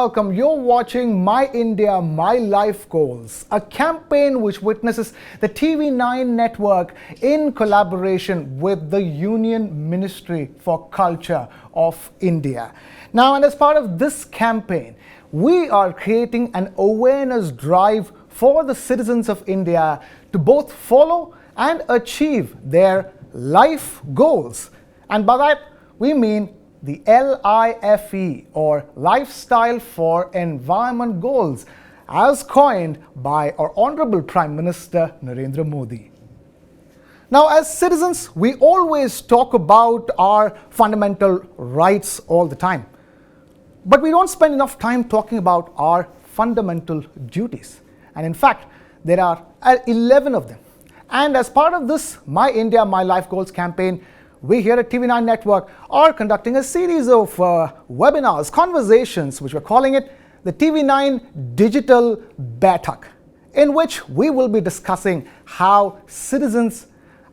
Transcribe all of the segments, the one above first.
welcome. You're watching My India, My Life Goals, a campaign which witnesses the TV9 network in collaboration with the Union Ministry for Culture of India. Now, and as part of this campaign, we are creating an awareness drive for the citizens of India to both follow and achieve their life goals. And by that, we mean the LIFE, or Lifestyle for Environment Goals, as coined by our Honorable Prime Minister Narendra Modi. Now, as citizens, we always talk about our fundamental rights all the time. But we don't spend enough time talking about our fundamental duties. And in fact, there are 11 of them. And as part of this My India, My Life Goals campaign, we here at TV9 Network are conducting a series of webinars, conversations, which we're calling it the TV9 Digital Baitak, in which we will be discussing how citizens,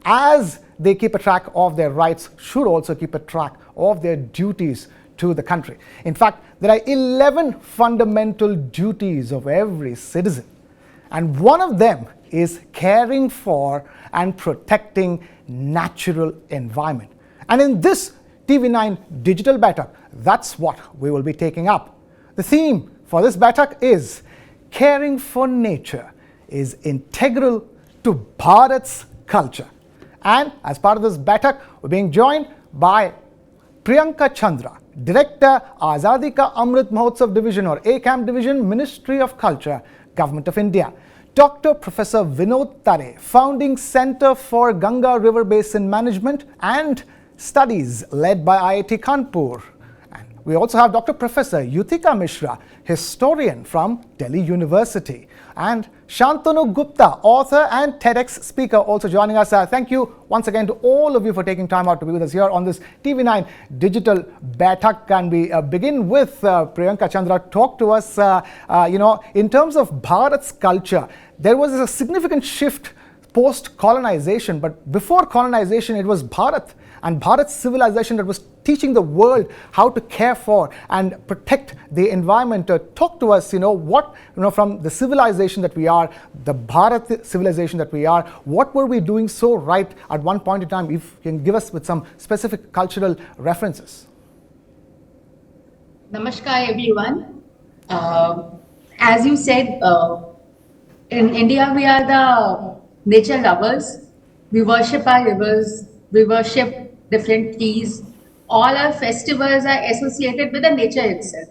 as they keep a track of their rights, should also keep a track of their duties to the country. In fact, there are 11 fundamental duties of every citizen, and one of them is caring for and protecting natural environment. And in this TV9 Digital Baitak, that's what we will be taking up. The theme for this Baitak is caring for nature is integral to Bharat's culture. And as part of this Baitak, we're being joined by Priyanka Chandra, Director, Azadi Ka Amrit Mahotsav Division, or ACAM Division, Ministry of Culture, Government of India. Dr. Professor Vinod Tare, founding Center for Ganga River Basin Management and Studies, led by IIT Kanpur. And we also have Dr. Professor Yutika Mishra, historian from Delhi University, and Shantanu Gupta, author and TEDx speaker, also joining us. Thank you once again to all of you for taking time out to be with us here on this TV9 Digital Baitak. And we begin with Priyanka Chandra. Talk to us, in terms of Bharat's culture, there was a significant shift post-colonization, but before colonization, it was Bharat and Bharat's civilization that was teaching the world how to care for and protect the environment. Talk to us, from the civilization that we are, the Bharat civilization that we are, what were we doing so right at one point in time? If you can give us with some specific cultural references. Namaskar, everyone. As you said, in India, we are the nature lovers. We worship our rivers. We worship different trees. All our festivals are associated with the nature itself.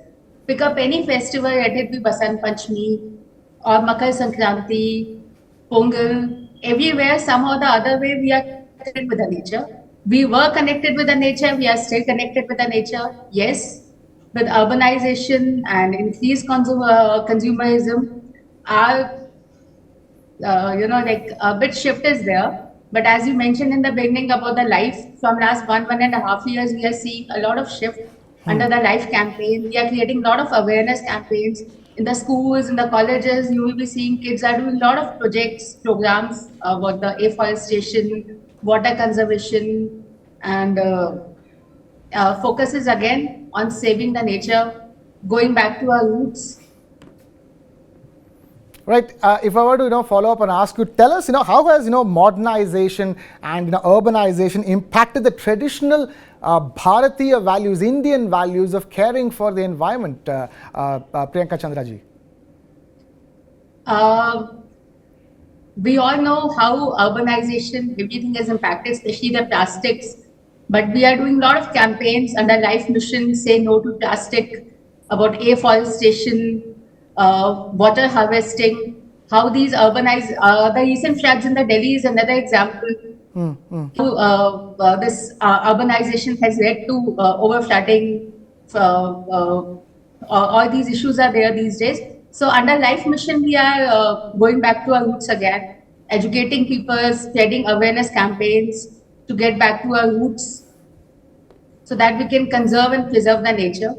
Pick up any festival, let it be Basant Panchami or Makar Sankranti, Pongal. Everywhere, somehow the other way, we are connected with the nature. We were connected with the nature. We are still connected with the nature. Yes, with urbanization and increased consumerism, our a bit shift is there. But as you mentioned in the beginning about the life, from last 1.5 years, we are seeing a lot of shift under the life campaign. We are creating a lot of awareness campaigns in the schools, in the colleges. You will be seeing kids are doing a lot of projects, programs about the afforestation, water conservation, and focuses again on saving the nature, going back to our roots. Right. If I were to follow up and ask you, tell us how has modernization and urbanization impacted the traditional Bharatiya values, Indian values of caring for the environment, Priyanka Chandra ji? We all know how urbanization, everything is impacted, especially the plastics. But we are doing a lot of campaigns under Life Mission, Say No to Plastic, about afforestation, water harvesting, how these the recent floods in the Delhi is another example. This urbanization has led to overflooding. All these issues are there these days. So under Life Mission, we are going back to our roots again, educating people, spreading awareness campaigns to get back to our roots so that we can conserve and preserve the nature.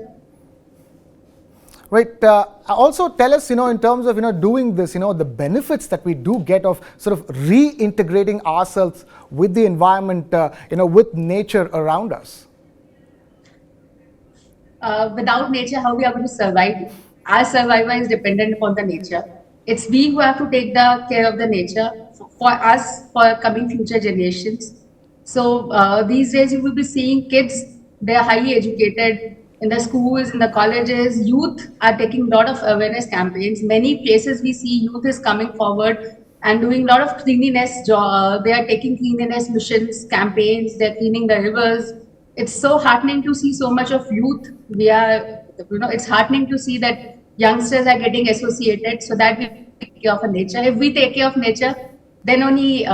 Right. Also tell us, in terms of, doing this, the benefits that we do get of sort of reintegrating ourselves with the environment, with nature around us. Without nature, how we are going to survive? our survival is dependent upon the nature. It's we who have to take the care of the nature for us, for coming future generations. So these days you will be seeing kids, they are highly educated in the schools, in the colleges. Youth are taking a lot of awareness campaigns. Many places we see youth is coming forward and doing a lot of cleanliness job. They are taking cleanliness missions, campaigns, they're cleaning the rivers. It's so heartening to see so much of youth. It's heartening to see that youngsters are getting associated so that we take care of our nature. If we take care of nature, then only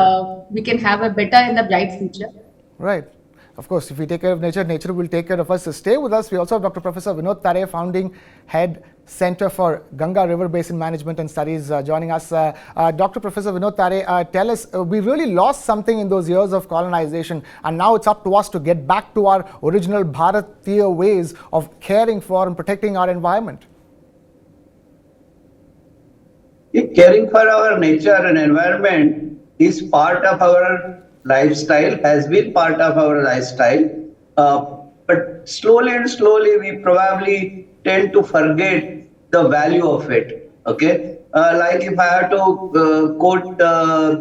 we can have a better and a bright future. Right. Of course, if we take care of nature, nature will take care of us. So stay with us. We also have Dr. Professor Vinod Tare, founding head, Center for Ganga River Basin Management and Studies, joining us. Dr. Professor Vinod Tare, tell us, we really lost something in those years of colonization, and now it's up to us to get back to our original Bharatiya ways of caring for and protecting our environment. Caring for our nature and environment is part of our lifestyle, has been part of our lifestyle. But slowly and slowly, we probably tend to forget the value of it. Okay, like if I have to quote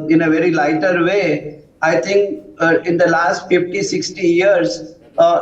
in a very lighter way, I think in the last 50, 60 years,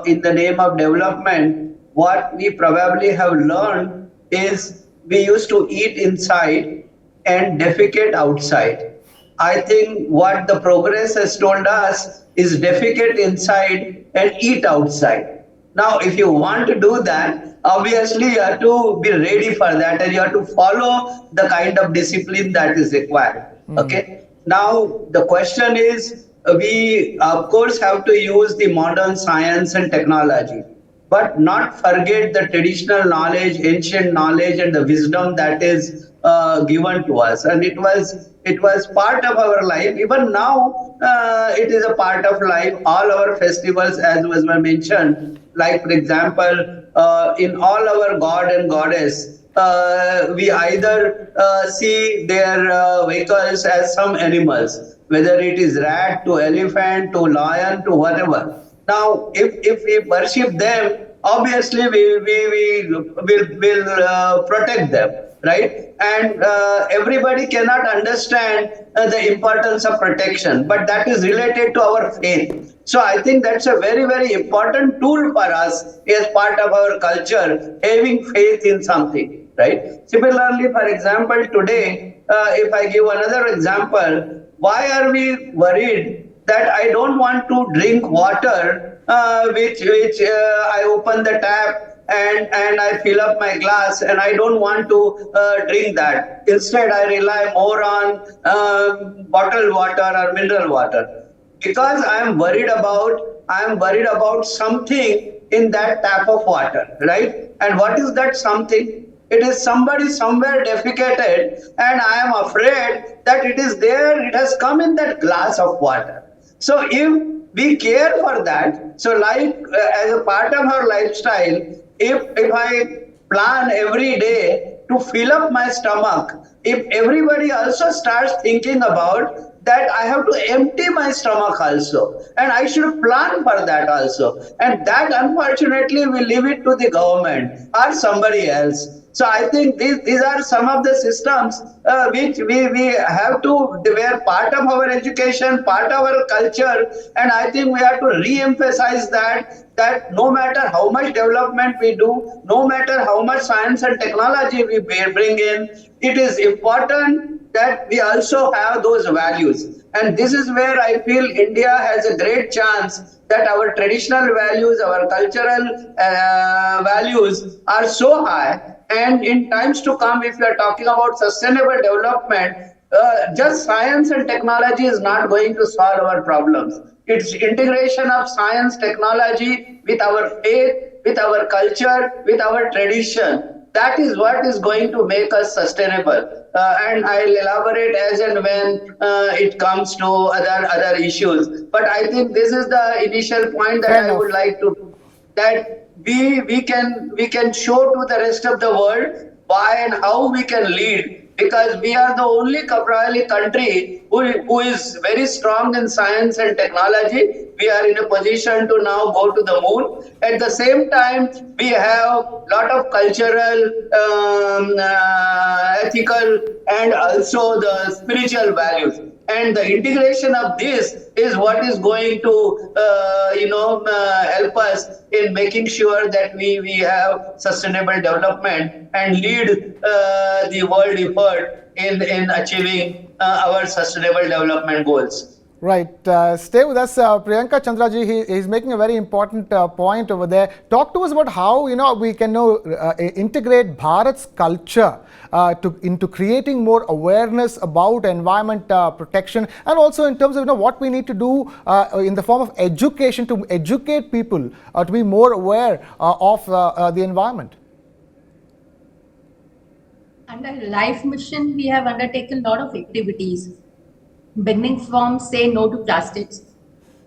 in the name of development, what we probably have learned is we used to eat inside and defecate outside. I think what the progress has told us is defecate inside and eat outside. Now, if you want to do that, obviously you have to be ready for that and you have to follow the kind of discipline that is required. Okay. Now, the question is, we of course have to use the modern science and technology, but not forget the traditional knowledge, ancient knowledge, and the wisdom that is given to us. And it was part of our life. Even now, it is a part of life. All our festivals, as was mentioned, like for example, in all our god and goddess, we either see their vehicles as some animals, whether it is rat to elephant to lion to whatever. Now, if we worship them, obviously we will protect them, right? And everybody cannot understand the importance of protection, but that is related to our faith. So I think that's a very, very important tool for us as part of our culture, having faith in something, right? Similarly, for example, today, if I give another example, why are we worried that I don't want to drink water, which I open the tap and I fill up my glass and I don't want to drink that. Instead, I rely more on bottled water or mineral water because I am worried about something in that tap of water, right? And what is that something? It is somebody somewhere defecated, and I am afraid that it is there, it has come in that glass of water. So if we care for that, so like as a part of our lifestyle, if I plan every day to fill up my stomach, if everybody also starts thinking about that I have to empty my stomach also, and I should plan for that also, and that unfortunately we leave it to the government or somebody else. So I think these are some of the systems which we have to, they were part of our education, part of our culture, and I think we have to re-emphasize that no matter how much development we do, no matter how much science and technology we bring in, it is important that we also have those values. And this is where I feel India has a great chance that our traditional values, our cultural values are so high. And in times to come, if we are talking about sustainable development, just science and technology is not going to solve our problems. It's integration of science, technology with our faith, with our culture, with our tradition. That is what is going to make us sustainable. And I'll elaborate as and when it comes to other issues. But I think this is the initial point that I would like to, that we can show to the rest of the world why and how we can lead, because we are the only probably country who is very strong in science and technology. We are in a position to now go to the moon. At the same time, we have a lot of cultural, ethical, and also the spiritual values. And the integration of this is what is going to, help us in making sure that we have sustainable development and lead the world effort in achieving our sustainable development goals. Right. Stay with us, Priyanka Chandraji. He's making a very important point over there. Talk to us about how we can integrate Bharat's culture into creating more awareness about environment protection, and also in terms of what we need to do in the form of education to educate people to be more aware of the environment. Under Life Mission, we have undertaken a lot of activities, beginning from say no to plastics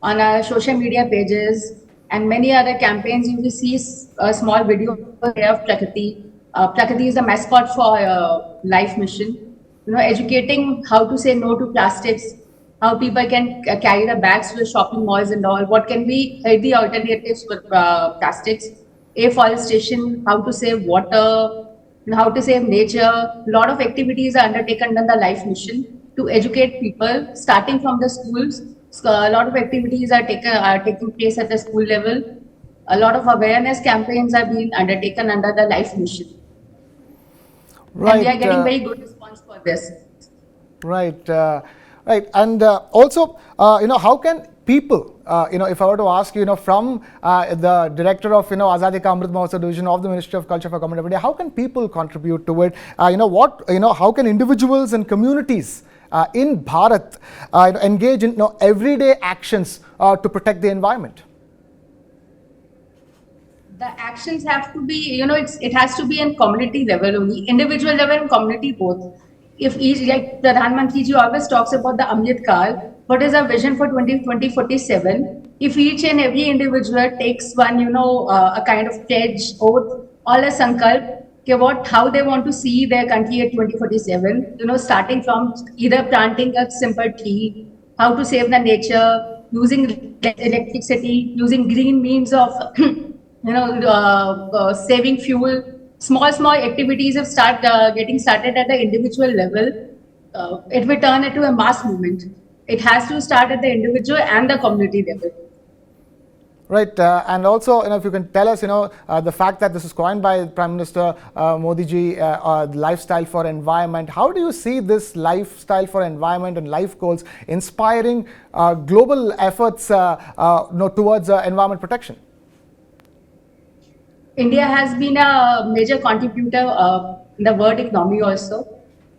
on our social media pages and many other campaigns. You will see a small video here of Prakriti. Prakriti is the mascot for Life Mission. Educating how to say no to plastics, how people can carry the bags to the shopping malls and all. What can be healthy alternatives for plastics? Afforestation, how to save water, and how to save nature. A lot of activities are undertaken under the Life Mission to educate people, starting from the schools. So a lot of activities are taking place at the school level. A lot of awareness campaigns are being undertaken under the Life Mission. Right. And we are getting very good response for this. Right. Right. And also, how can people, if I were to ask from the director of, Azadi Ka Amrit Mahotsav division of the Ministry of Culture for Government of India, how can people contribute to it? How can individuals and communities in Bharat engage in everyday actions to protect the environment? The actions have to be, it has to be in community level only, individual level and community both. If each, like Pradhan Mantri ji always talks about the Amrit Kal, what is our vision for 2047? If each and every individual takes one, a kind of pledge, oath, or a sankalp, how they want to see their country at 2047, starting from either planting a simple tree, how to save the nature, using electricity, using green means of, saving fuel. Small activities have getting started at the individual level. It will turn into a mass movement. It has to start at the individual and the community level. Right, and also, if you can tell us, the fact that this is coined by Prime Minister Modi ji, lifestyle for environment. How do you see this lifestyle for environment and life goals inspiring global efforts towards environment protection? India has been a major contributor in the world economy also.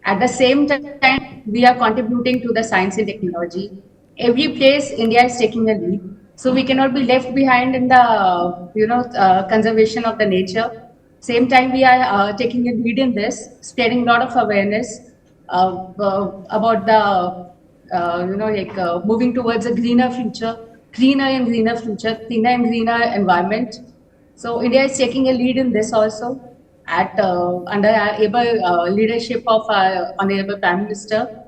At the same time, we are contributing to the science and technology. Every place India is taking a lead. So we cannot be left behind in the conservation of the nature. Same time, we are taking a lead in this, spreading a lot of awareness about the moving towards a greener future, cleaner and greener future, cleaner and greener environment. So India is taking a lead in this also at under our able leadership of our Honorable Prime Minister.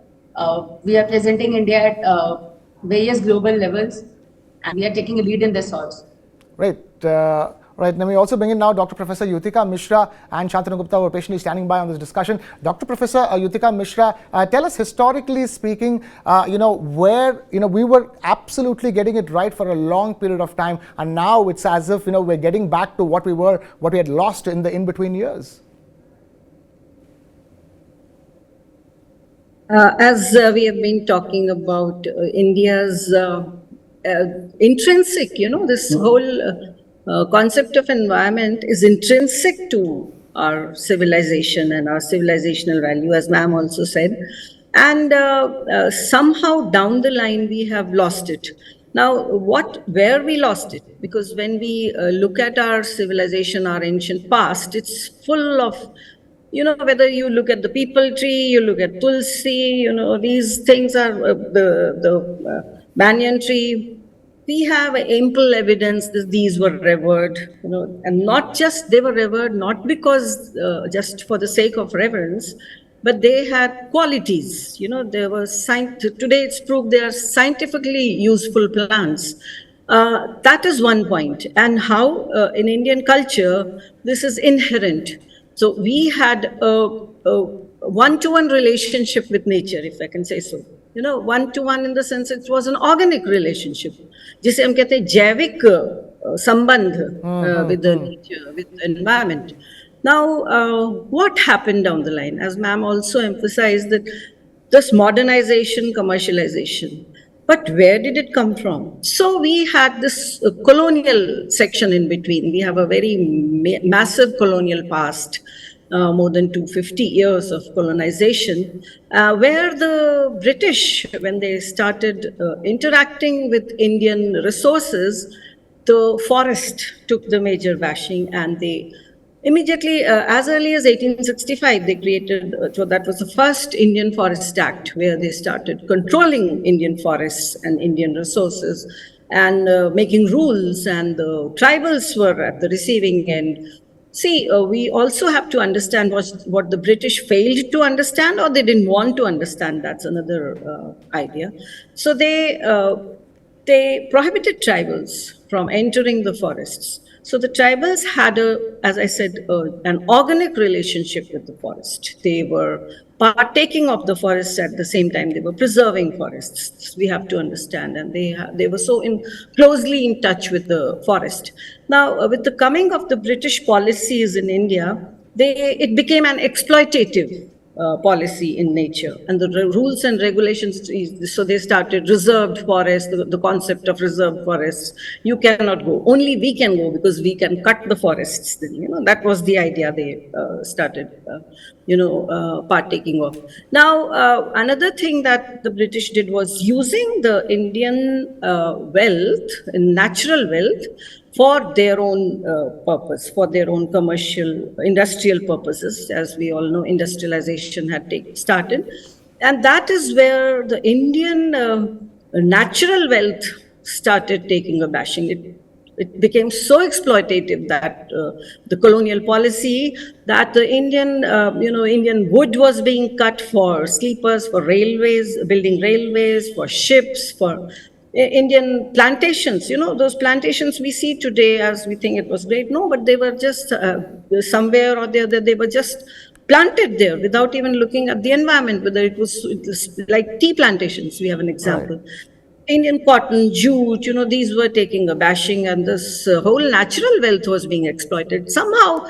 We are presenting India at various global levels, and we are taking a lead in this also. Right. Right. Let me also bring in now Dr. Professor Yutika Mishra and Shantanu Gupta, who are patiently standing by on this discussion. Dr. Professor Yutika Mishra, tell us, historically speaking, where we were absolutely getting it right for a long period of time, and now it's as if we're getting back to what we had lost in the in-between years. As we have been talking about India's intrinsic, this whole concept of environment is intrinsic to our civilization and our civilizational value, as ma'am also said. And somehow down the line, we have lost it. Now, where we lost it? Because when we look at our civilization, our ancient past, it's full of, whether you look at the peepal tree, you look at tulsi, these things are the banyan tree. We have ample evidence that these were revered, and not just they were revered, not because just for the sake of reverence, but they had qualities. There were today it's proved they are scientifically useful plants. That is one point. And how in Indian culture, this is inherent. So we had a one-to-one relationship with nature, if I can say so. One-to-one in the sense it was an organic relationship. जिसे हम कहते हैं जैविक संबंध with the nature, with the environment. Now, what happened down the line? As ma'am also emphasized that this modernization, commercialization. But where did it come from? So we had this colonial section in between. We have a very massive colonial past, more than 250 years of colonization, where the British, when they started interacting with Indian resources, the forest took the major bashing, and they immediately, as early as 1865, they created, so that was the first Indian Forest Act, where they started controlling Indian forests and Indian resources and making rules, and the tribals were at the receiving end. See, we also have to understand what the British failed to understand, or they didn't want to understand. That's another idea. So they prohibited tribals from entering the forests. So the tribals had as I said, an organic relationship with the forest. They were partaking of the forests at the same time. They were preserving forests. We have to understand, and they were so closely in touch with the forest. Now, with the coming of the British policies in India, it became an exploitative policy in nature, and the rules and regulations. So they started reserved forests, the concept of reserved forests. You cannot go, only we can go, because we can cut the forests. That was the idea they started partaking of. Now, another thing that the British did was using the Indian wealth, natural wealth, for their own purpose, for their own commercial, industrial purposes. As we all know, industrialization had started. And that is where the Indian natural wealth started taking a bashing. It became so exploitative that the colonial policy, that the Indian wood was being cut for sleepers, for railways, building railways, for ships, for Indian plantations. Those plantations we see today as we think it was great. No, but they were just somewhere or the other, they were just planted there without even looking at the environment, whether it was like tea plantations. We have an example. Right. Indian cotton, jute, these were taking a bashing, and this whole natural wealth was being exploited. Somehow,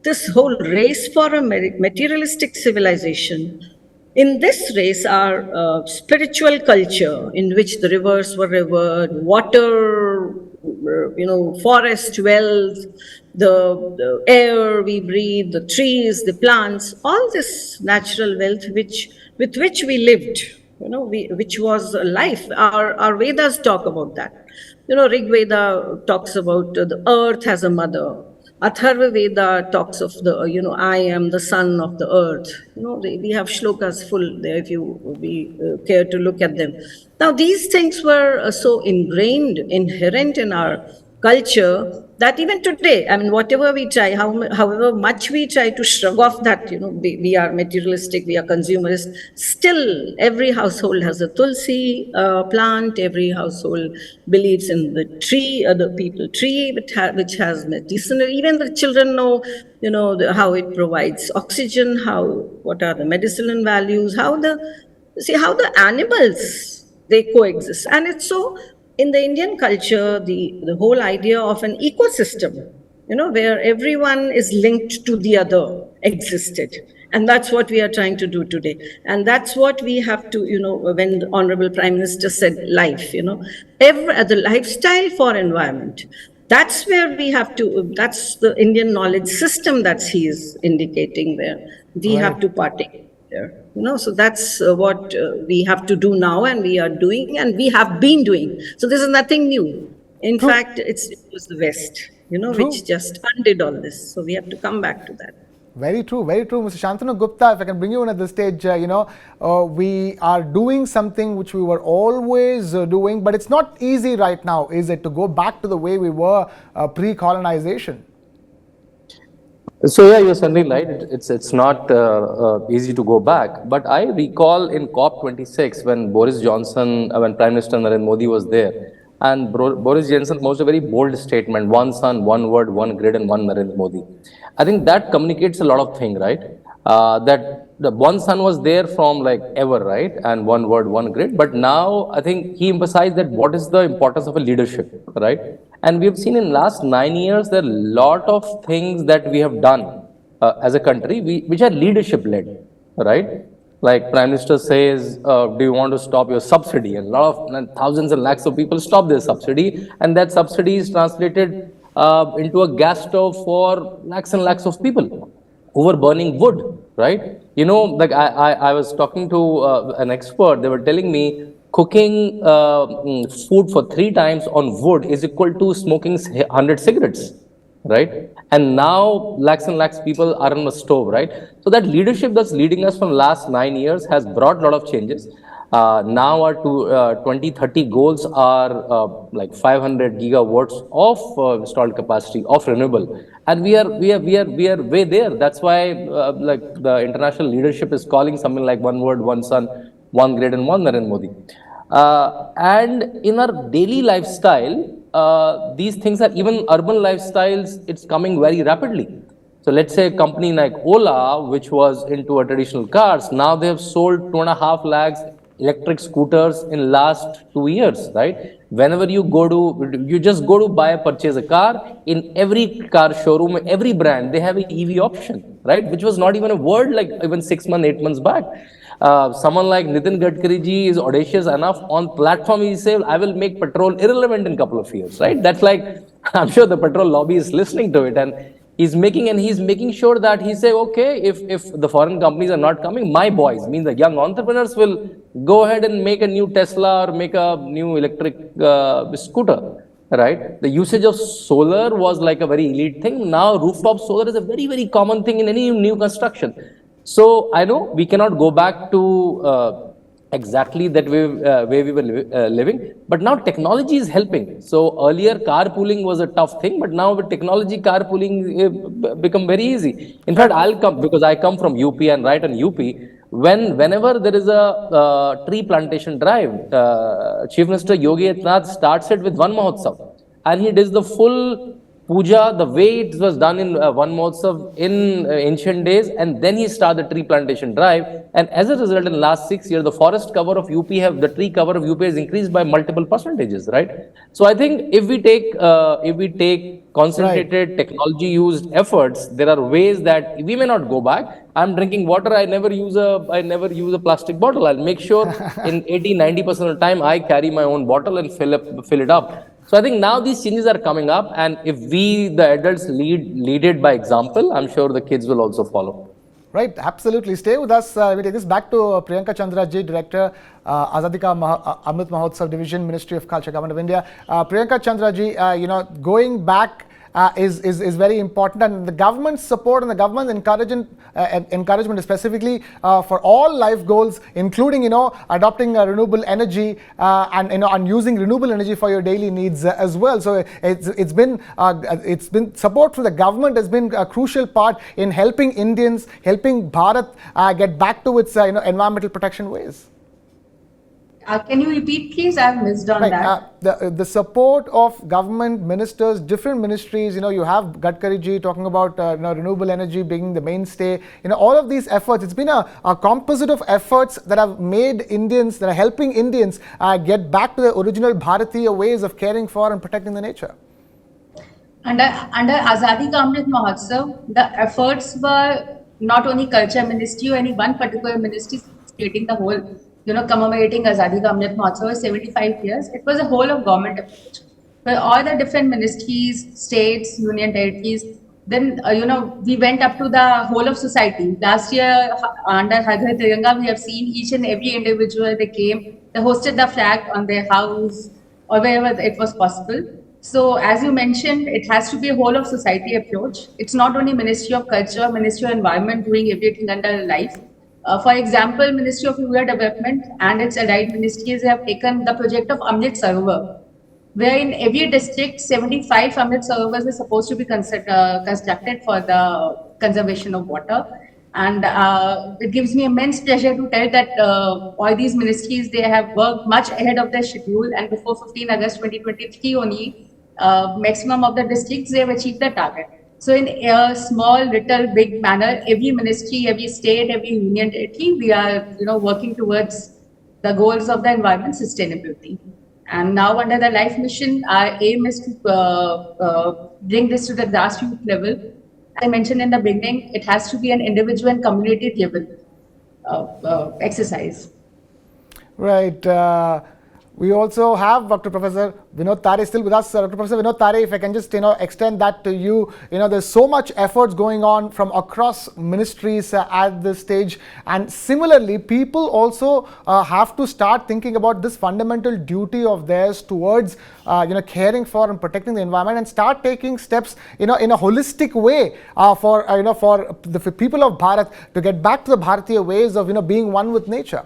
this whole race for a materialistic civilization, in this race, our spiritual culture, in which the rivers were revered, water, forest wealth, the air we breathe, the trees, the plants, all this natural wealth with which we lived, which was life. Our Vedas talk about that. Rig Veda talks about the earth as a mother. Atharva Veda talks of I am the son of the earth. We have shlokas full there if you care to look at them. Now, these things were so ingrained, inherent in our culture, that even today, whatever we try, however much we try to shrug off that, we are materialistic, we are consumerist, still every household has a tulsi plant, every household believes in the tree, the people tree, which has medicinal. Even the children know, how it provides oxygen, what are the medicinal values, how the animals, they coexist. And it's so, in the Indian culture, the whole idea of an ecosystem, where everyone is linked to the other, existed. And that's what we are trying to do today. And that's what we have to, when the Honorable Prime Minister said life, the lifestyle for environment, that's where we have to, that's the Indian knowledge system that he is indicating there. We have to partake there. So that's what we have to do now, and we are doing, and we have been doing. So this is nothing new. In fact, it was the West, which just funded all this. So we have to come back to that. Very true, very true. Mr. Shantanu Gupta, if I can bring you in at this stage, we are doing something which we were always doing, but it's not easy right now, is it, to go back to the way we were pre-colonization? So yeah, you're certainly right. It's not easy to go back. But I recall in COP26 when Boris Johnson, when Prime Minister Narendra Modi was there, and Boris Johnson made a very bold statement: one sun, one word, one grid, and one Narendra Modi. I think that communicates a lot of things, right? That the one sun was there from like ever, right? And one word, one grid. But now I think he emphasized that what is the importance of a leadership, right? And we have seen in last 9 years there are a lot of things that we have done as a country, which are leadership led, right? Like Prime Minister says, do you want to stop your subsidy? And a lot of and thousands and lakhs of people stop their subsidy, and that subsidy is translated into a gas stove for lakhs and lakhs of people over burning wood, right? Like I was talking to an expert, they were telling me cooking food for 3 times on wood is equal to smoking 100 cigarettes, right? And now lakhs and lakhs people are on the stove, right? So that leadership that's leading us from last 9 years has brought a lot of changes. Now our 2030 goals are like 500 gigawatts of installed capacity of renewable, and we are way there. That's why like the international leadership is calling something like one word, one sun, one grid, and one Narendra Modi. And in our daily lifestyle, these things are even urban lifestyles. It's coming very rapidly. So let's say a company like Ola, which was into a traditional cars, now they have sold 2.5 lakhs electric scooters in last 2 years, right? Whenever you just go to purchase a car, in every car showroom, every brand, they have an EV option, right? Which was not even a word like even 6 months, 8 months back. Someone like Nitin Gadkari ji is audacious enough on platform. He said, "I will make petrol irrelevant in a couple of years." Right? That's like I'm sure the petrol lobby is listening to it, and he's making sure that he say, "Okay, if the foreign companies are not coming, my boys, means the young entrepreneurs will go ahead and make a new Tesla or make a new electric scooter." Right? The usage of solar was like a very elite thing. Now rooftop solar is a very, very common thing in any new construction. So I know we cannot go back to exactly that way we were living, but now technology is helping. So earlier carpooling was a tough thing, but now with technology, carpooling become very easy. In fact, I'll come because I come from UP and right on UP. Whenever there is a tree plantation drive, Chief Minister Yogi Adityanath starts it with one Mahotsav, and he does the full puja the way it was done in one Mahotsav in ancient days, and then he started the tree plantation drive. And as a result, in last 6 years, the forest cover of UP the tree cover of UP has increased by multiple percentages, right? So I think if we take concentrated technology used efforts, there are ways that we may not go back. I'm drinking water. I never use a plastic bottle. I'll make sure in 80-90% of the time I carry my own bottle and fill it up. So I think now these changes are coming up, and if we, the adults, lead it by example, I'm sure the kids will also follow. Right, absolutely. Stay with us. We take this back to Priyanka Chandra ji, Director, Azadi Ka Amrit Mahotsav Division, Ministry of Culture, Government of India. Priyanka Chandra ji, going back is very important, and the government's support and the government's encouragement specifically for all life goals, including adopting renewable energy and using renewable energy for your daily needs as well. So it's been support from the government has been a crucial part in helping Indians, helping Bharat get back to its environmental protection ways. Can you repeat, please? I've missed on that. The support of government ministers, different ministries. You have Gadkari ji talking about renewable energy being the mainstay. All of these efforts. It's been a composite of efforts that have made Indians, that are helping Indians get back to the original Bharatiya ways of caring for and protecting the nature. Under Azadi Ka Amrit Mahotsav, the efforts were not only culture ministry or any one particular ministry creating the whole. Commemorating Azadi Ka Amrit Mahotsav 75 years, it was a whole of government approach. Where all the different ministries, states, union territories, then, we went up to the whole of society. Last year, under Har Ghar Tiranga, we have seen each and every individual, they came, they hosted the flag on their house or wherever it was possible. So, as you mentioned, it has to be a whole of society approach. It's not only Ministry of Culture, Ministry of Environment doing everything under life. For example, Ministry of Rural Development and its allied ministries have taken the project of Amrit Sarovar, where in every district, 75 Amrit Sarovars are supposed to be constructed for the conservation of water. And it gives me immense pleasure to tell that all these ministries, they have worked much ahead of their schedule, and before 15 August 2023 only, maximum of the districts, they have achieved the target. So in a small, little, big manner, every ministry, every state, every union territory, we are working towards the goals of the environment sustainability. And now under the LIFE mission, our aim is to bring this to the grassroots level. As I mentioned in the beginning, it has to be an individual and community level exercise. Right. We also have Dr. Professor Vinod Tare still with us. Dr. Professor Vinod Tare, if I can just extend that to you. There's so much efforts going on from across ministries at this stage, and similarly, people also have to start thinking about this fundamental duty of theirs towards caring for and protecting the environment, and start taking steps in a holistic way for the people of Bharat to get back to the Bharatiya ways of being one with nature.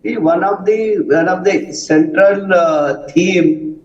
One of the central theme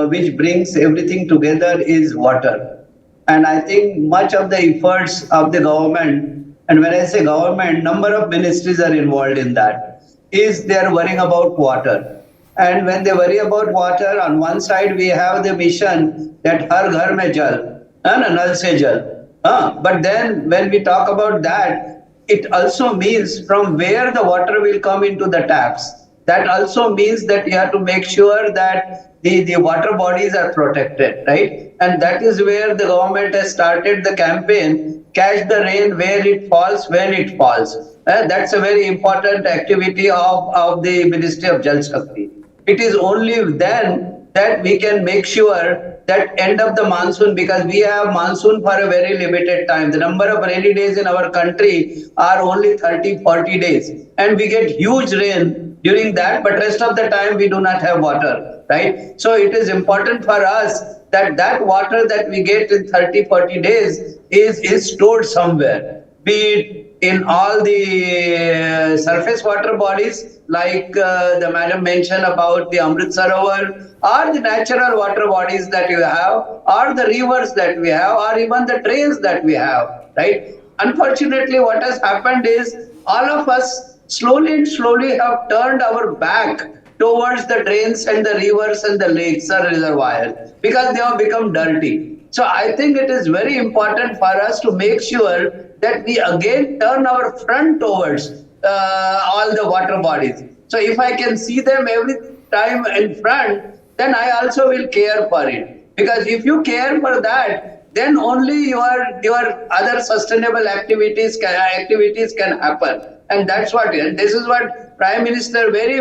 which brings everything together is water, and I think much of the efforts of the government, and when I say government, number of ministries are involved in that, is they are worrying about water. And when they worry about water, on one side we have the mission that Har Ghar Mein Jal, Nal Se Jal. But then when we talk about that, it also means from where the water will come into the taps. That also means that you have to make sure that the water bodies are protected, right? And that is where the government has started the campaign, catch the rain where it falls, when it falls. That's a very important activity of the Ministry of Jal Shakti. It is only then that we can make sure that end of the monsoon, because we have monsoon for a very limited time. The number of rainy days in our country are only 30-40 days, and we get huge rain during that, but rest of the time we do not have water, right? So it is important for us that water that we get in 30-40 days is stored somewhere, be it in all the surface water bodies, like the madam mentioned about the Amrit Sarovar, or the natural water bodies that you have, or the rivers that we have, or even the drains that we have, right? Unfortunately, what has happened is all of us slowly have turned our back towards the drains and the rivers and the lakes or reservoirs because they have become dirty. So I think it is very important for us to make sure that we again turn our front towards all the water bodies. So if I can see them every time in front, then I also will care for it. Because if you care for that, then only your other sustainable activities can happen. And that's what, and this is what Prime Minister very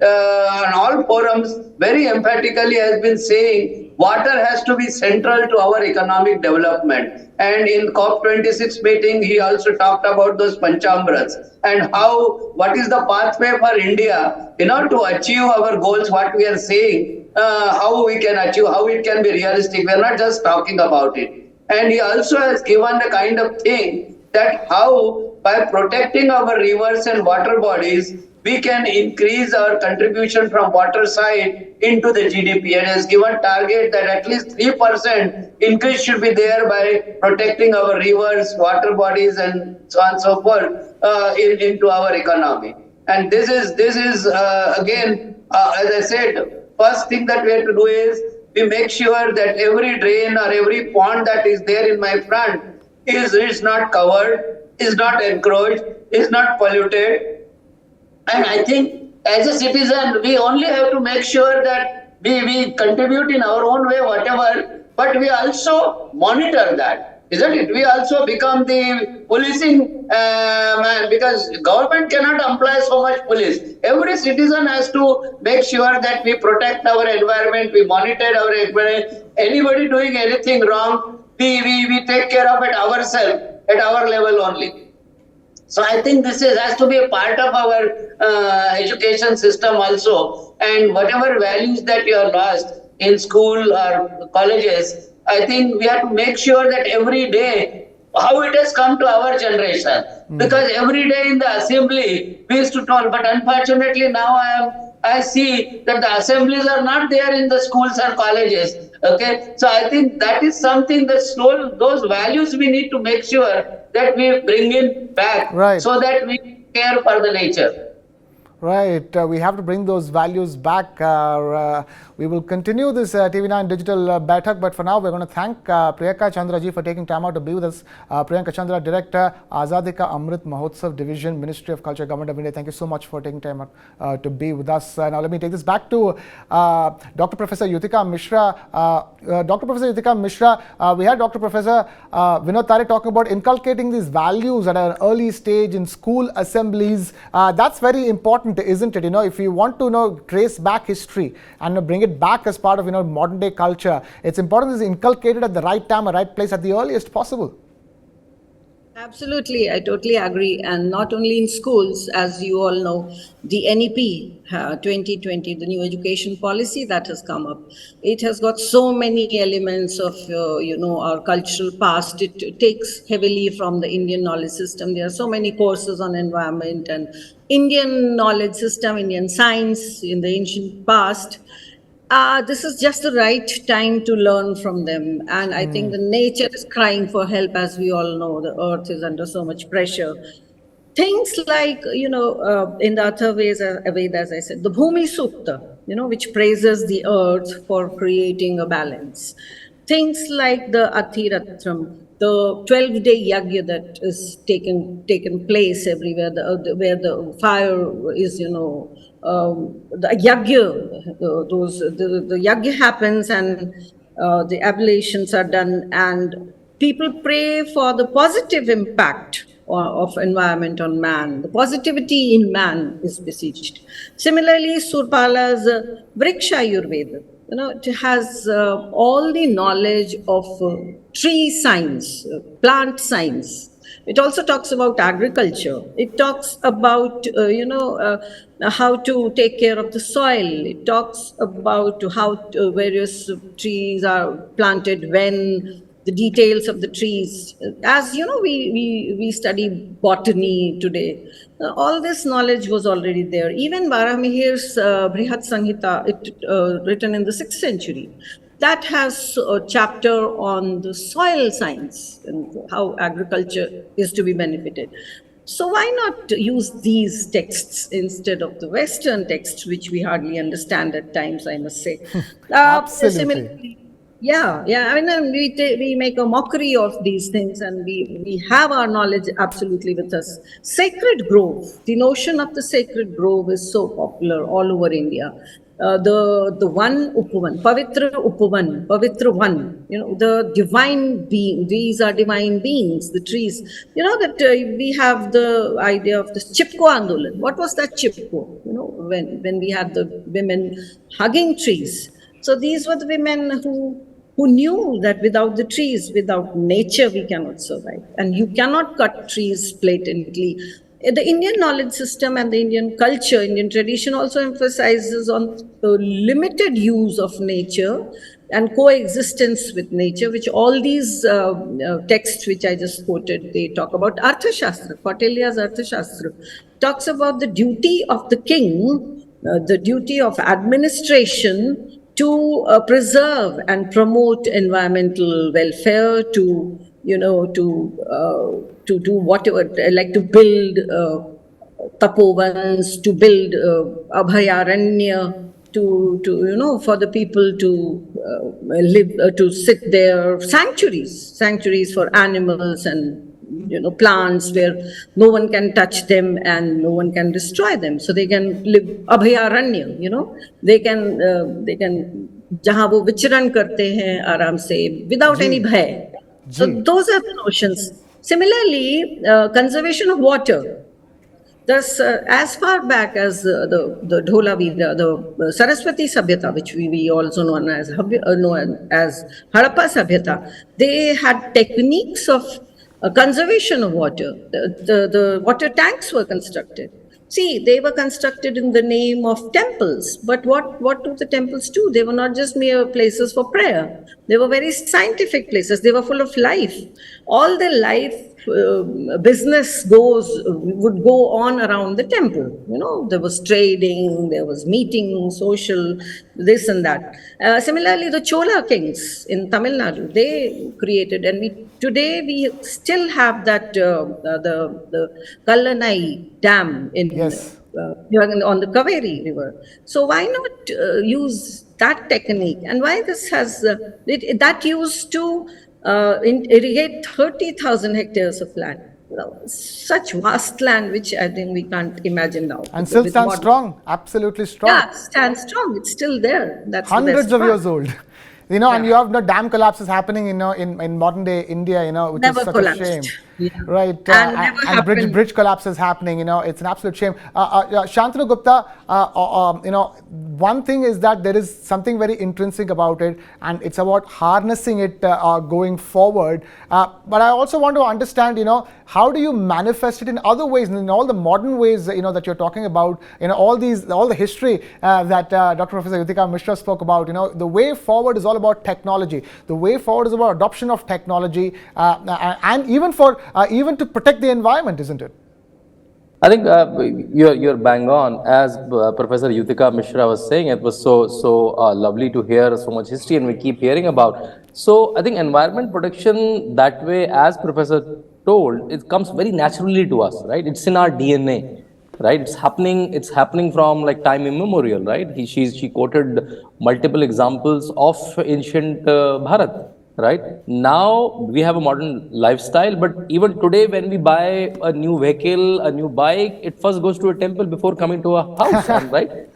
on all forums very emphatically has been saying. Water has to be central to our economic development. And in COP26 meeting, he also talked about those Panchamrats and what is the pathway for India, to achieve our goals, what we are saying, how we can achieve, how it can be realistic. We are not just talking about it. And he also has given the kind of thing that how by protecting our rivers and water bodies, we can increase our contribution from water side into the GDP, and has given target that at least 3% increase should be there by protecting our rivers, water bodies, and so on and so forth into our economy. And this is again, as I said, first thing that we have to do is we make sure that every drain or every pond that is there in my front is not covered, is not encroached, is not polluted. And I think as a citizen, we only have to make sure that we contribute in our own way, whatever, but we also monitor that, isn't it? We also become the policing man, because government cannot employ so much police. Every citizen has to make sure that we protect our environment, we monitor our environment. Anybody doing anything wrong, we take care of it ourselves at our level only. So I think this has to be a part of our education system also. And whatever values that you have lost in school or colleges, I think we have to make sure that every day how it has come to our generation. Because every day in the assembly we used to talk, but unfortunately now I see that the assemblies are not there in the schools and colleges. Okay, so I think that is something that those values we need to make sure that we bring it back, Right. so that we care for the nature. Right, we have to bring those values back. We will continue this TV9 digital Baitak, but for now we're going to thank Priyanka Chandra ji for taking time out to be with us. Priyanka Chandra, Director, Azadi Ka Amrit Mahotsav Division, Ministry of Culture, Government of India. Thank you so much for taking time out to be with us. Now let me take this back to Dr. Professor Yutika Mishra. Dr. Professor Yutika Mishra, we had Dr. Professor Vinod Tare talking about inculcating these values at an early stage in school assemblies. That's very important, isn't it? If you want to trace back history and bring it back as part of modern day culture, it's important it's inculcated at the right time, or right place, at the earliest possible. Absolutely, I totally agree. And not only in schools, as you all know, the NEP 2020, the new education policy that has come up, it has got so many elements of, our cultural past. It takes heavily from the Indian knowledge system. There are so many courses on environment and Indian knowledge system, Indian science in the ancient past. This is just the right time to learn from them. And I think the nature is crying for help. As we all know, the earth is under so much pressure. Things like, in the other ways, as I said, the Bhumi Sukta, which praises the earth for creating a balance. Things like the Athiratram, the 12-day yagya that is taken place everywhere, where the fire is, the yagya, the yagya happens, and the ablations are done, and people pray for the positive impact of environment on man. The positivity in man is besieged. Similarly, Surpala's Vriksha Ayurveda, it has all the knowledge of tree science, plant science. It also talks about agriculture. It talks about, how to take care of the soil. It talks about how various trees are planted, when, the details of the trees. As you know, we study botany today. All this knowledge was already there. Even Varamihir's Brihat Samhita, written in the 6th century, that has a chapter on the soil science and how agriculture is to be benefited. So why not use these texts instead of the Western texts, which we hardly understand at times, I must say. Absolutely. Similarly, yeah. I mean, we make a mockery of these things, and we have our knowledge absolutely with us. Sacred grove, the notion of the sacred grove is so popular all over India. The one Upavan, Pavitra one, the divine being, these are divine beings, the trees. That we have the idea of this Chipko Andolan. What was that Chipko? When we had the women hugging trees. So these were the women who knew that without the trees, without nature, we cannot survive. And you cannot cut trees blatantly. The Indian knowledge system and the Indian culture, Indian tradition also emphasizes on the limited use of nature and coexistence with nature, which all these texts which I just quoted, they talk about. Arthashastra, Kautilya's Arthashastra, talks about the duty of the king, the duty of administration to preserve and promote environmental welfare, to do whatever, like to build tapovans, to build abhayaranya, to for the people to live, to sit there, sanctuaries for animals and plants, where no one can touch them and no one can destroy them, so they can live abhayaranya. They can jahan wo vicharan karte hain aaram se, without any bhay. So those are the notions. Similarly, conservation of water. Thus, as far back as the Dholavira, the Saraswati Sabhyata, which we also know as Harappa Sabhyata, they had techniques of conservation of water. The water tanks were constructed. See, they were constructed in the name of temples. But what do the temples do? They were not just mere places for prayer. They were very scientific places. They were full of life. All the life business would go on around the temple. There was trading, there was meeting, social, this and that. Similarly, the Chola kings in Tamil Nadu, they created, and today we still have that the Kallanai Dam Yes. on the Kaveri River. So why not use that technique? And why this has that used to irrigate 30,000 hectares of land. Such vast land, which I think we can't imagine now. And still stands strong, absolutely strong. Yeah, stands strong. It's still there. That's Hundreds the best of part. years old. And you have dam collapses happening, in modern day India, which Never is such collapsed. a shame. Yeah. Right. And never and happened. bridge collapses happening, it's an absolute shame. Shantanu Gupta, one thing is that there is something very intrinsic about it, and it's about harnessing it going forward. But I also want to understand, how do you manifest it in other ways, in all the modern ways, that you're talking about, all the history that Dr. Professor Yutika Mishra spoke about, the way forward is all about technology. The way forward is about adoption of technology, and even to protect the environment, isn't it? I think you're bang on. As Professor Yutika Mishra was saying, it was so lovely to hear so much history, and we keep hearing about. So I think environment protection that way, as Professor told, it comes very naturally to us, right? It's in our DNA, right? It's happening from like time immemorial, right? She quoted multiple examples of ancient Bharat. Right now we have a modern lifestyle, but even today when we buy a new vehicle, a new bike, it first goes to a temple before coming to a house. Right.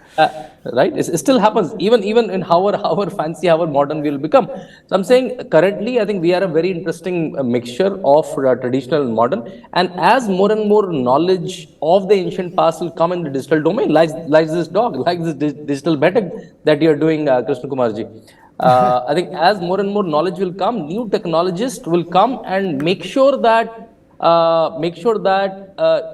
Right, it still happens even in how fancy, how modern we will become. So I'm saying currently I think we are a very interesting mixture of traditional and modern, and as more and more knowledge of the ancient past will come in the digital domain, like this dog, like this digital betting that you're doing, Krishna Kumarji. I think as more and more knowledge will come, new technologists will come and make sure that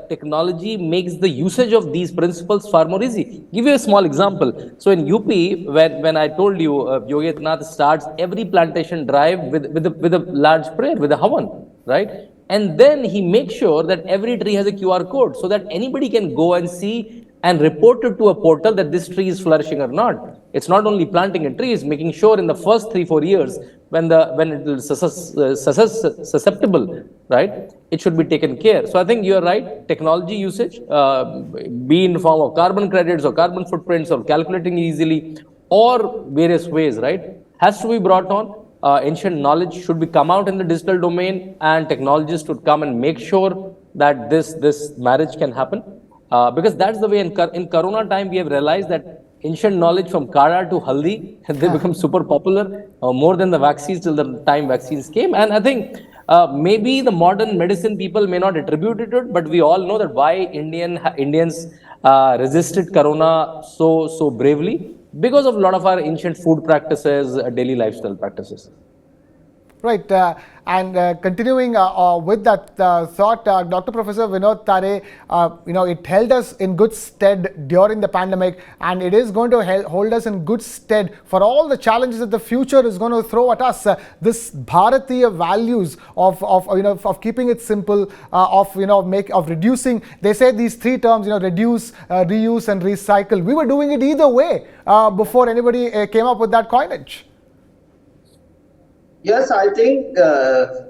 technology makes the usage of these principles far more easy. Give you a small example. So in UP, when I told you Yogi Adityanath starts every plantation drive with a large prayer, with a havan, right? And then he makes sure that every tree has a QR code so that anybody can go and see and report it to a portal that this tree is flourishing or not. It's not only planting a tree, it's making sure in the first 3-4 years when it is susceptible, right, it should be taken care. So I think you're right. Technology usage, be in the form of carbon credits or carbon footprints or calculating easily, or various ways, right, has to be brought on. Ancient knowledge should be come out in the digital domain, and technologists would come and make sure that this marriage can happen. Because that's the way in Corona time we have realized that ancient knowledge from Kara to Haldi, they become super popular, more than the vaccines till the time vaccines came. And I think maybe the modern medicine people may not attribute it to it, but we all know that why Indians resisted Corona so bravely, because of a lot of our ancient food practices, daily lifestyle practices. Right, and continuing with that thought, Dr. Professor Vinod Tare, it held us in good stead during the pandemic, and it is going to hold us in good stead for all the challenges that the future is going to throw at us. This Bharatiya values of keeping it simple, of reducing. They say these three terms, reduce, reuse, and recycle. We were doing it either way before anybody came up with that coinage. Yes, I think,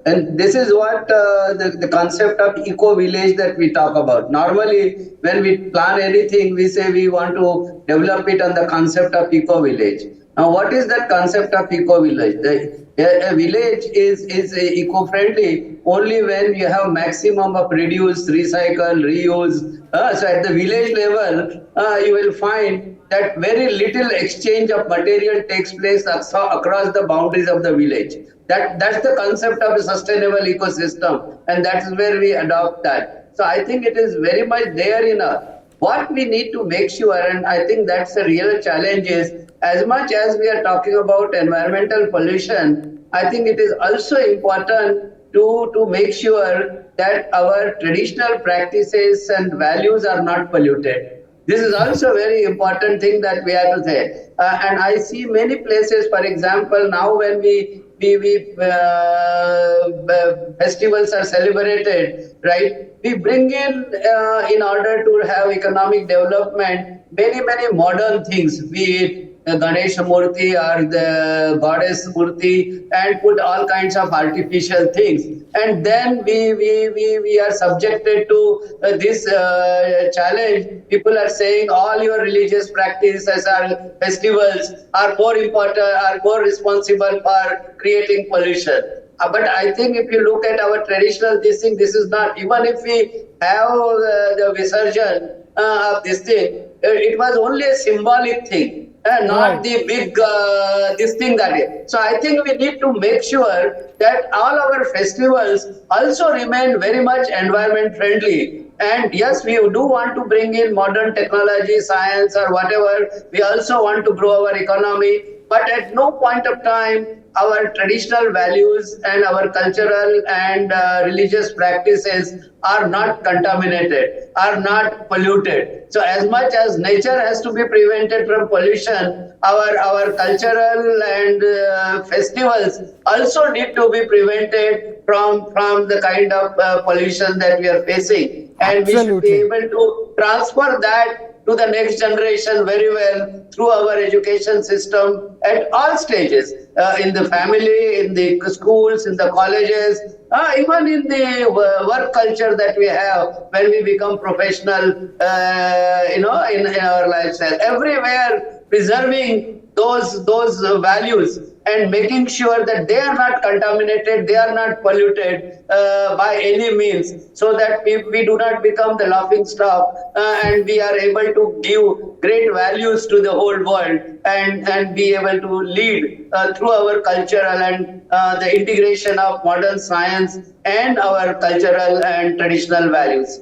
and this is what the concept of eco-village that we talk about. Normally, when we plan anything, we say we want to develop it on the concept of eco-village. Now, what is that concept of eco-village? A village is eco-friendly only when you have maximum of reduce, recycle, reuse. So at the village level, you will find that very little exchange of material takes place across the boundaries of the village. That's the concept of a sustainable ecosystem, and that's where we adopt that. So I think it is very much there in us. What we need to make sure, and I think that's the real challenge, is as much as we are talking about environmental pollution, I think it is also important to make sure that our traditional practices and values are not polluted. This is also a very important thing that we have to say. And I see many places, for example, now when festivals are celebrated, right? We bring in order to have economic development, many modern things, be it the Ganesha Murti or the goddess Murti, and put all kinds of artificial things. And then we are subjected to this challenge. People are saying all your religious practices or festivals are more important, are more responsible for creating pollution. But I think if you look at our traditional this thing, this is not, even if we have the Visarjan of this thing, it was only a symbolic thing. Not the big this thing that is. So I think we need to make sure that all our festivals also remain very much environment friendly. And yes, we do want to bring in modern technology, science, or whatever. We also want to grow our economy. But at no point of time, our traditional values and our cultural and religious practices are not contaminated, are not polluted. So as much as nature has to be prevented from pollution, our cultural and festivals also need to be prevented from the kind of pollution that we are facing. And we should be able to transfer that to the next generation very well through our education system at all stages, in the family, in the schools, in the colleges, even in the work culture that we have when we become professional, in our lifestyle. Everywhere preserving those values and making sure that they are not contaminated, they are not polluted by any means, so that we do not become the laughing stock, and we are able to give great values to the whole world, and be able to lead through our cultural and the integration of modern science and our cultural and traditional values.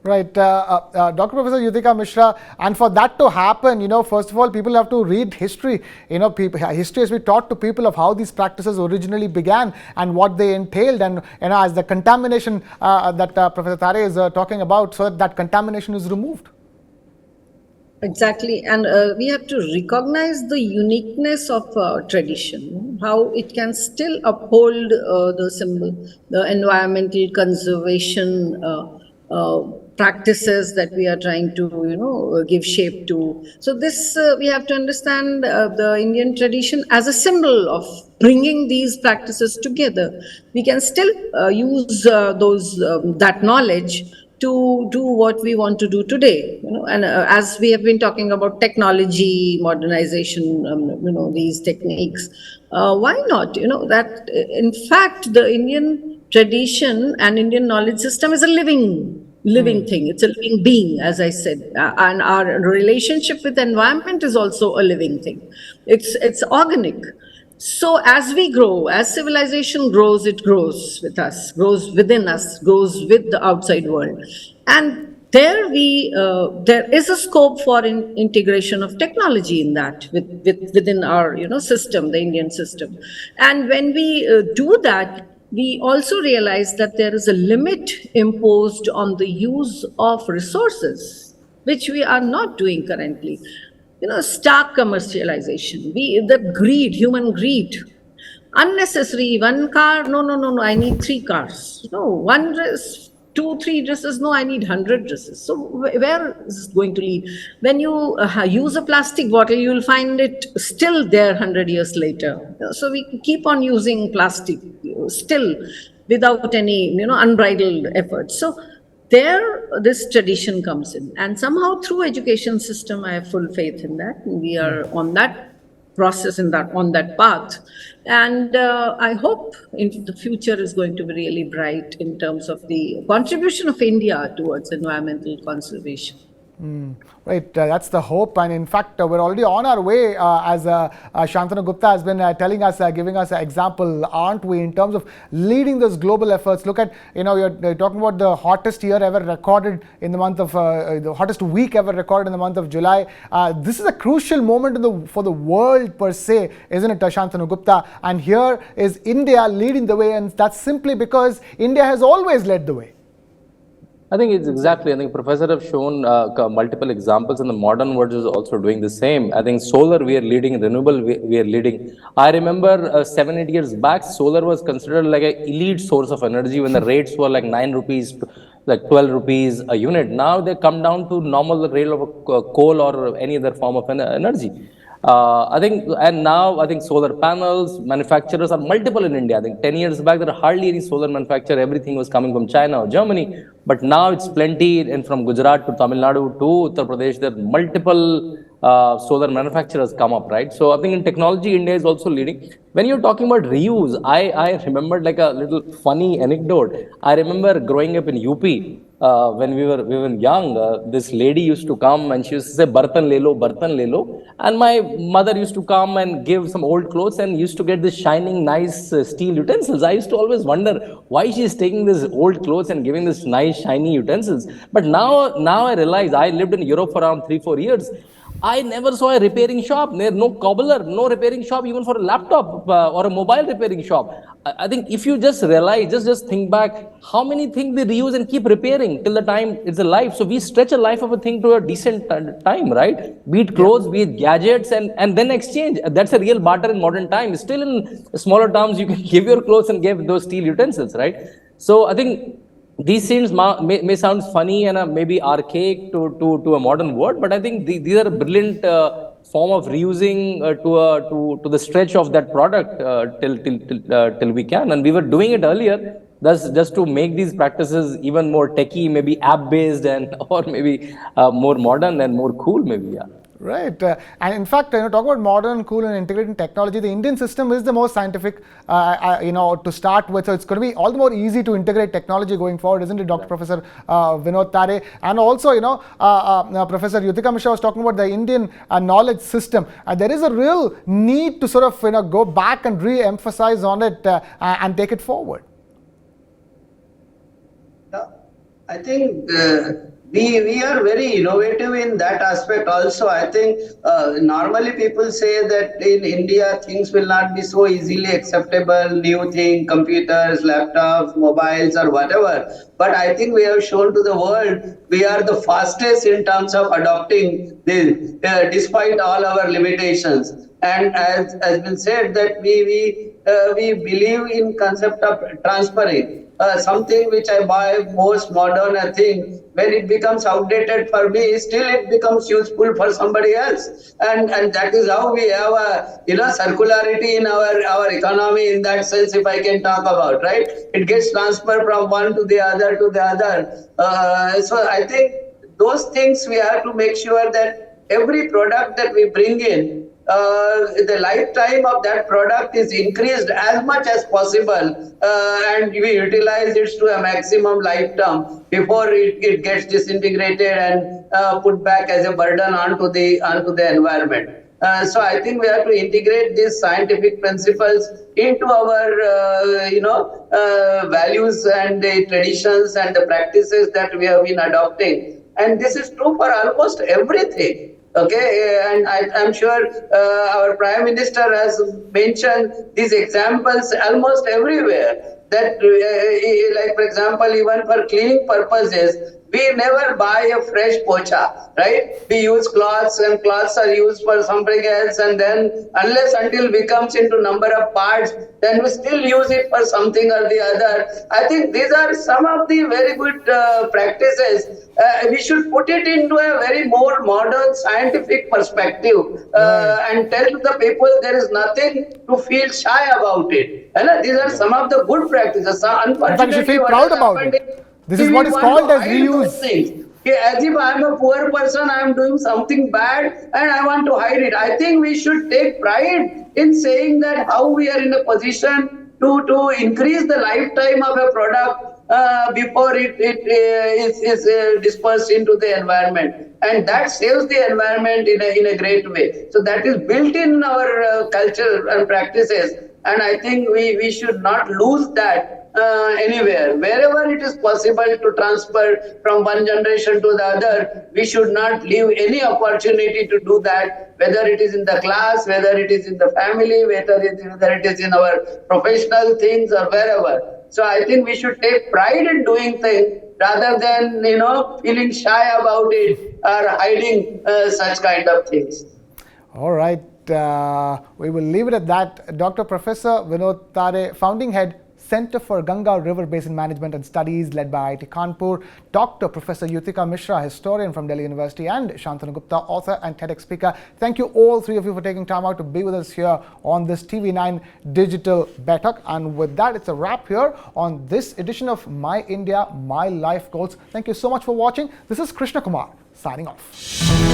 Right, Dr. Professor Yutika Mishra, and for that to happen, first of all, people have to read history. History has to be taught to people of how these practices originally began and what they entailed, and as the contamination that Professor Tare is talking about, so that contamination is removed. Exactly, and we have to recognize the uniqueness of tradition, how it can still uphold the environmental conservation practices that we are trying to, give shape to. So this, we have to understand the Indian tradition as a symbol of bringing these practices together. We can still use that knowledge to do what we want to do today, and as we have been talking about technology, modernization, these techniques, why not, that in fact the Indian tradition and Indian knowledge system is a living thing. It's a living being, as I said, and our relationship with the environment is also a living thing. It's organic. So as we grow, as civilization grows, it grows with us, grows within us, grows with the outside world. And there is a scope for integration of technology in that within our system, the Indian system. And when we do that, we also realize that there is a limit imposed on the use of resources, which we are not doing currently. Stark commercialization, the greed, human greed, unnecessary. One car, no, I need 3 cars. No, one dress, 2, 3 dresses, no, I need 100 dresses. So where is it going to lead? When you use a plastic bottle, you will find it still there 100 years later. So we keep on using plastic still without any, unbridled effort. So there this tradition comes in, and somehow through education system, I have full faith in that. We are on that process, on that path, and I hope in the future is going to be really bright in terms of the contribution of India towards environmental conservation. Right, that's the hope, and in fact, we're already on our way. As Shantanu Gupta has been telling us, giving us an example, aren't we, in terms of leading those global efforts? Look at, you're talking about the hottest year ever recorded in the month of the hottest week ever recorded in the month of July. This is a crucial moment for the world per se, isn't it, Shantanu Gupta? And here is India leading the way, and that's simply because India has always led the way. I think it's exactly. I think Professor have shown multiple examples, and the modern world is also doing the same. I think solar we are leading, renewable we are leading. I remember 7-8 years back, solar was considered like an elite source of energy when the rates were like 9 rupees, like 12 rupees a unit. Now they come down to normal rate of coal or any other form of energy. I think, and now I think solar panels manufacturers are multiple in India. I think 10 years back there are hardly any solar manufacturer. Everything was coming from China or Germany, but now it's plenty. And from Gujarat to Tamil Nadu to Uttar Pradesh, there are multiple solar manufacturers come up, right? So I think in technology, India is also leading. When you're talking about reuse, I remembered like a little funny anecdote. I remember growing up in UP. When we were young, this lady used to come and she used to say, "Bartan le lo, bartan le lo." And my mother used to come and give some old clothes and used to get this shining, nice steel utensils. I used to always wonder why she is taking this old clothes and giving this nice, shiny utensils. But now I realize I lived in Europe for around 3-4 years. I never saw a repairing shop. There no cobbler, no repairing shop even for a laptop or a mobile repairing shop. I think if you just realize, just think back, how many things they reuse and keep repairing till the time it's a life. So we stretch a life of a thing to a decent time, right? Be it clothes, be it gadgets, and then exchange. That's a real barter in modern times. Still in smaller terms, you can give your clothes and give those steel utensils, right? So I think these things may sound funny and maybe archaic to a modern word, but I think these are a brilliant form of reusing to the stretch of that product till we can. And we were doing it earlier. Thus, just to make these practices even more techy, maybe app-based and or maybe more modern and more cool, maybe, yeah. Right, and in fact, talk about modern, cool, and integrating technology. The Indian system is the most scientific, to start with. So it's going to be all the more easy to integrate technology going forward, isn't it, Dr. Professor Vinod Tare? And also, Professor Yutika Mishra was talking about the Indian knowledge system. There is a real need to sort of, go back and re-emphasize on it and take it forward. I think we are very innovative in that aspect also. I think normally people say that in India things will not be so easily acceptable, new thing, computers, laptops, mobiles or whatever. But I think we have shown to the world we are the fastest in terms of adopting this, despite all our limitations. And as has been said that we believe in concept of transferring. Something which I buy most modern a thing, when it becomes outdated for me, still it becomes useful for somebody else. And that is how we have a circularity in our economy in that sense, if I can talk about, right? It gets transferred from one to the other to the other. So I think those things we have to make sure that every product that we bring in, the lifetime of that product is increased as much as possible, and we utilize it to a maximum lifetime before it gets disintegrated and put back as a burden onto the environment. So I think we have to integrate these scientific principles into our values and the traditions and the practices that we have been adopting, and this is true for almost everything. Okay, and I'm sure our Prime Minister has mentioned these examples almost everywhere. That, like for example, even for cleaning purposes, we never buy a fresh pocha, right? We use cloths and cloths are used for something else, and then unless until it comes into number of parts, then we still use it for something or the other. I think these are some of the very good practices. We should put it into a very more modern scientific perspective and tell the people there is nothing to feel shy about it. And these are some of the good practices. Unfortunately, in fact, you should feel proud about it. This is what is called as reuse. As if I am a poor person, I am doing something bad and I want to hide it. I think we should take pride in saying that how we are in a position to increase the lifetime of a product before it is dispersed into the environment, and that saves the environment in a great way. So that is built in our culture and practices, and I think we should not lose that anywhere. Wherever it is possible to transfer from one generation to the other, we should not leave any opportunity to do that, whether it is in the class, whether it is in the family, whether it is in our professional things or wherever. So I think we should take pride in doing things rather than, feeling shy about it or hiding such kind of things. All right, we will leave it at that. Dr. Professor Vinod Tare, founding head, Center for Ganga River Basin Management and Studies, led by IIT Kanpur, Dr. Professor Yutika Mishra, historian from Delhi University, and Shantanu Gupta, author and TEDx speaker. Thank you all three of you for taking time out to be with us here on this TV9 Digital Baitak. And with that, it's a wrap here on this edition of My India, My Life Goals. Thank you so much for watching. This is Krishna Kumar signing off.